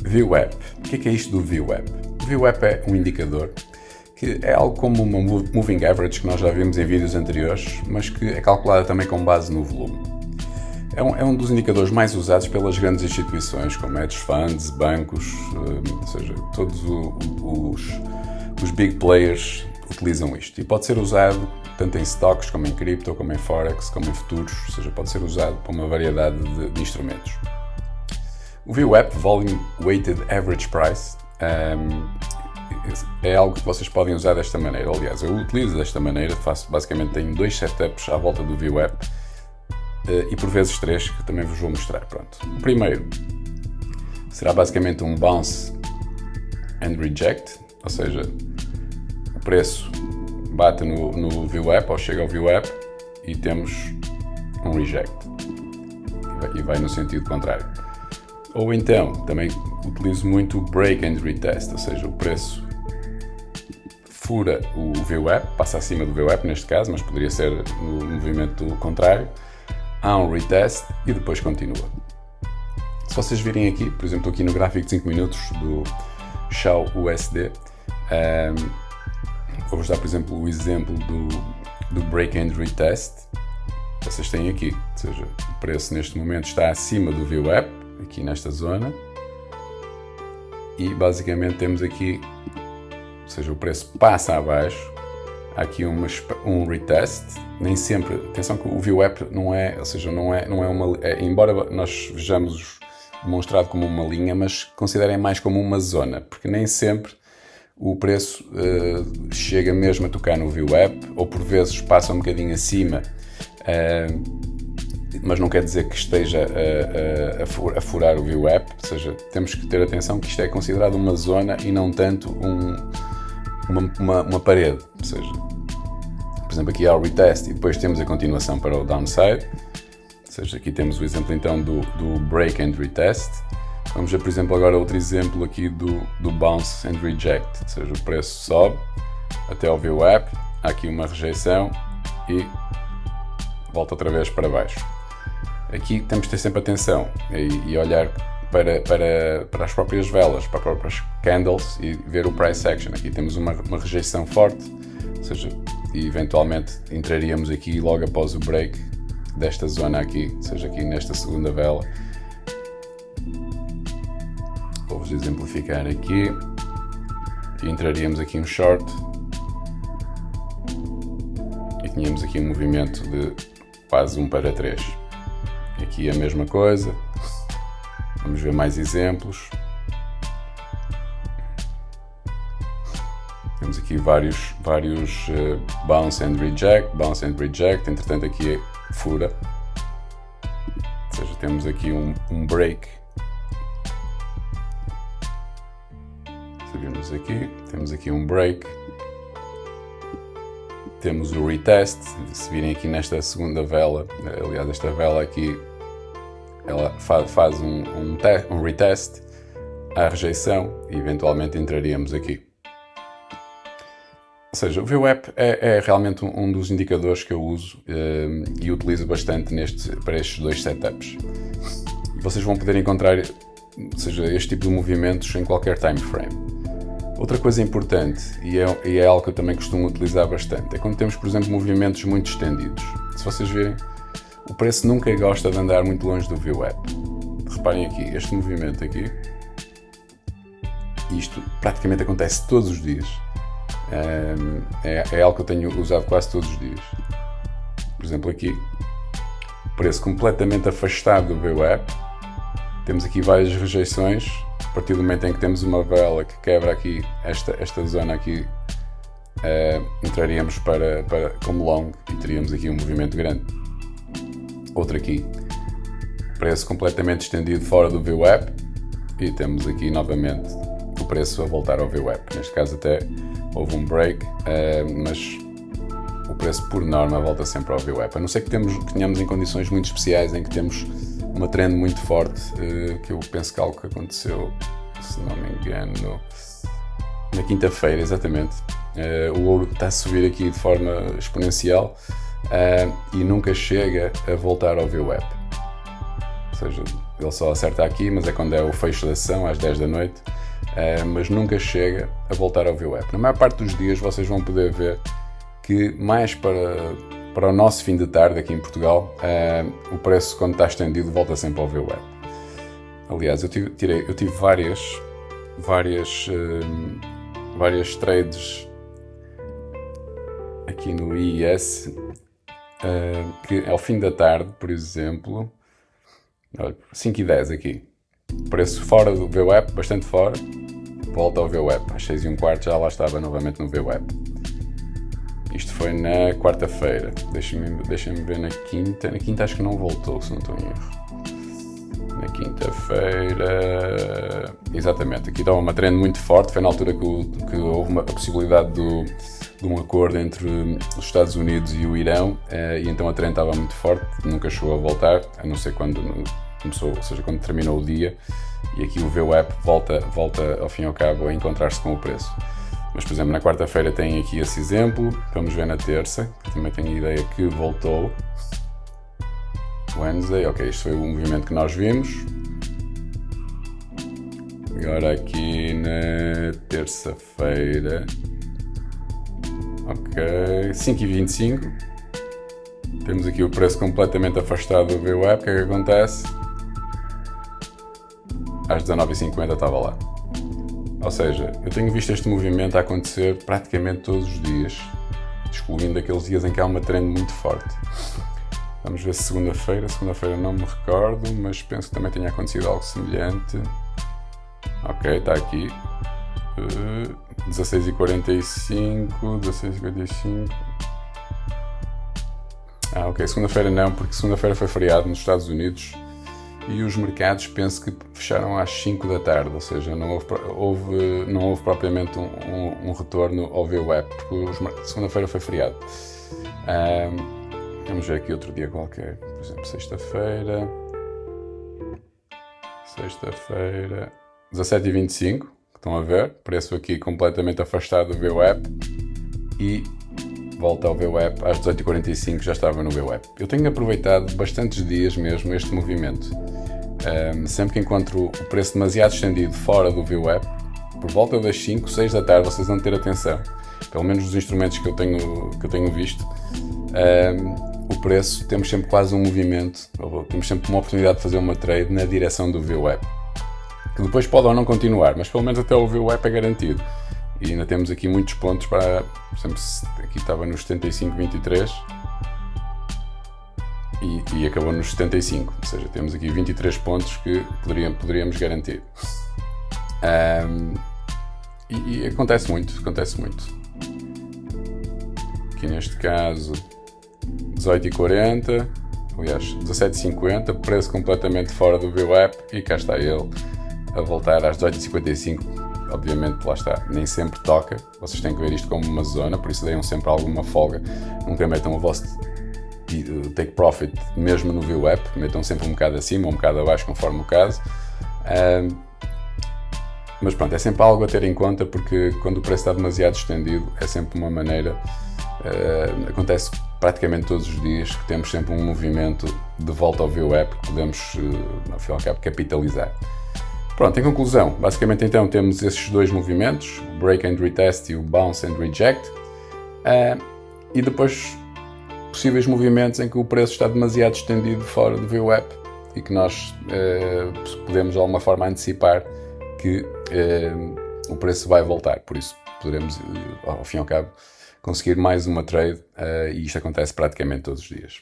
VWAP. O que é isto do VWAP? O VWAP é um indicador que é algo como uma moving average que nós já vimos em vídeos anteriores, mas que é calculada também com base no volume. É um dos indicadores mais usados pelas grandes instituições, como hedge funds, bancos, ou seja, todos os big players utilizam isto. E pode ser usado tanto em stocks, como em cripto, como em forex, como em futuros, ou seja, pode ser usado para uma variedade de instrumentos. O VWAP, Volume Weighted Average Price, é algo que vocês podem usar desta maneira. Aliás, eu utilizo desta maneira, tenho 2 setups à volta do VWAP e por vezes 3 que também vos vou mostrar. Pronto. O primeiro será basicamente um Bounce and Reject, ou seja, o preço bate no VWAP ou chega ao VWAP e temos um Reject e vai no sentido contrário. Ou então, também utilizo muito o Break and Retest, ou seja, o preço fura o VWAP, passa acima do VWAP neste caso, mas poderia ser no movimento contrário, há um retest e depois continua. Se vocês virem aqui, por exemplo, aqui no gráfico de 5 minutos do Shao USD, vou-vos dar, por exemplo, o exemplo do Break and Retest. Vocês têm aqui, ou seja, o preço neste momento está acima do VWAP, aqui nesta zona, e basicamente temos aqui, ou seja, o preço passa abaixo, há aqui um retest, nem sempre, atenção que o VWAP não é, ou seja, não é uma, embora nós vejamos demonstrado como uma linha, mas considerem mais como uma zona, porque nem sempre o preço chega mesmo a tocar no VWAP, ou por vezes passa um bocadinho acima, mas não quer dizer que esteja a furar o VWAP, ou seja, temos que ter atenção que isto é considerado uma zona e não tanto uma parede, ou seja, por exemplo, aqui há o retest e depois temos a continuação para o downside, ou seja, aqui temos o exemplo então do break and retest. Vamos ver, por exemplo, agora outro exemplo aqui do bounce and reject, ou seja, o preço sobe até ao VWAP, há aqui uma rejeição e volta outra vez para baixo. Aqui temos de ter sempre atenção e olhar para as próprias velas, para as próprias candles e ver o price action. Aqui temos uma rejeição forte, ou seja, e eventualmente entraríamos aqui logo após o break desta zona aqui, ou seja, aqui nesta segunda vela. Vou-vos exemplificar aqui e entraríamos aqui um short e tínhamos aqui um movimento de quase 1/3. Aqui a mesma coisa, vamos ver mais exemplos. Temos aqui vários bounce and reject, entretanto aqui fura, ou seja, temos aqui um break. Subimos aqui, temos aqui um break, temos o retest. Se virem aqui nesta segunda vela, aliás esta vela aqui, ela faz um retest, à rejeição e eventualmente entraríamos aqui. Ou seja, o VWAP é realmente um dos indicadores que eu uso e utilizo bastante para estes 2 setups. E vocês vão poder encontrar, ou seja, este tipo de movimentos em qualquer time frame. Outra coisa importante, e é algo que eu também costumo utilizar bastante, é quando temos, por exemplo, movimentos muito estendidos. Se vocês virem, o preço nunca gosta de andar muito longe do VWAP. Reparem aqui, este movimento aqui, isto praticamente acontece todos os dias. É algo que eu tenho usado quase todos os dias. Por exemplo, aqui, preço completamente afastado do VWAP, temos aqui várias rejeições. A partir do momento em que temos uma vela que quebra aqui esta zona aqui, entraríamos como long e teríamos aqui um movimento grande. Outro aqui, preço completamente estendido fora do VWAP e temos aqui novamente o preço a voltar ao VWAP. Neste caso até houve um break, mas o preço por norma volta sempre ao VWAP, a não ser que tenhamos em condições muito especiais em que temos uma trend muito forte, que eu penso que algo que aconteceu, se não me engano, na quinta-feira, exatamente. O ouro está a subir aqui de forma exponencial e nunca chega a voltar ao VWAP. Ou seja, ele só acerta aqui, mas é quando é o fecho da sessão, às 10 da noite, mas nunca chega a voltar ao VWAP. Na maior parte dos dias vocês vão poder ver que mais para o nosso fim de tarde aqui em Portugal, o preço quando está estendido volta sempre ao VWAP. Aliás, eu tive várias trades aqui no IIS, que ao fim da tarde, por exemplo, olha, 5:10 aqui, preço fora do VWAP, bastante fora, volta ao VWAP, às 6:15 já lá estava novamente no VWAP. Isto foi na quarta-feira, deixem-me ver na quinta acho que não voltou, se não estou em erro. Na quinta-feira, exatamente, aqui estava uma trend muito forte, foi na altura que houve a possibilidade de um acordo entre os Estados Unidos e o Irão, e então a trend estava muito forte, nunca chegou a voltar, a não ser quando começou, ou seja, quando terminou o dia, e aqui o VWAP volta ao fim e ao cabo a encontrar-se com o preço. Mas, por exemplo, na quarta-feira tem aqui esse exemplo, vamos ver na terça, que também tenho a ideia que voltou. Wednesday, ok, isto foi o movimento que nós vimos. Agora aqui na terça-feira, ok, 5:25, temos aqui o preço completamente afastado do VWAP. O que é que acontece? Às 19:50 estava lá. Ou seja, eu tenho visto este movimento a acontecer praticamente todos os dias, excluindo aqueles dias em que há uma trend muito forte. Vamos ver se segunda-feira não me recordo, mas penso que também tenha acontecido algo semelhante. Ok, está aqui. 16:45, 16:55. Ok, segunda-feira não, porque segunda-feira foi feriado nos Estados Unidos e os mercados penso que fecharam às 5 da tarde, ou seja, não houve propriamente um retorno ao VWAP, porque segunda-feira foi feriado. Vamos ver aqui outro dia qualquer, por exemplo, sexta-feira, 17:25, estão a ver, preço aqui completamente afastado do VWAP e volta ao VWAP às 18:45, já estava no VWAP. Eu tenho aproveitado bastantes dias mesmo este movimento. Sempre que encontro o preço demasiado estendido fora do VWAP, por volta das 5, 6 da tarde, vocês vão ter atenção, pelo menos nos instrumentos que eu tenho visto, o preço, temos sempre quase um movimento, ou temos sempre uma oportunidade de fazer uma trade na direção do VWAP, que depois pode ou não continuar, mas pelo menos até o VWAP é garantido. E ainda temos aqui muitos pontos para, por exemplo, aqui estava nos 75,23 e acabou nos 75, ou seja, temos aqui 23 pontos que poderíamos garantir. E acontece muito. Aqui neste caso, 18:40, aliás, 17:50, preço completamente fora do VWAP e cá está ele a voltar às 18:55. Obviamente, lá está, nem sempre toca, vocês têm que ver isto como uma zona, por isso deem sempre alguma folga, nunca metam o vosso take profit mesmo no VWAP, metam sempre um bocado acima ou um bocado abaixo, conforme o caso. Mas pronto, é sempre algo a ter em conta, porque quando o preço está demasiado estendido é sempre uma maneira, acontece praticamente todos os dias que temos sempre um movimento de volta ao VWAP que podemos, ao fim e ao cabo, capitalizar. Pronto, em conclusão, basicamente então temos esses dois movimentos, o Break and Retest e o Bounce and Reject, e depois possíveis movimentos em que o preço está demasiado estendido fora do VWAP e que nós podemos de alguma forma antecipar que o preço vai voltar, por isso poderemos, ao fim e ao cabo, conseguir mais uma trade, e isto acontece praticamente todos os dias.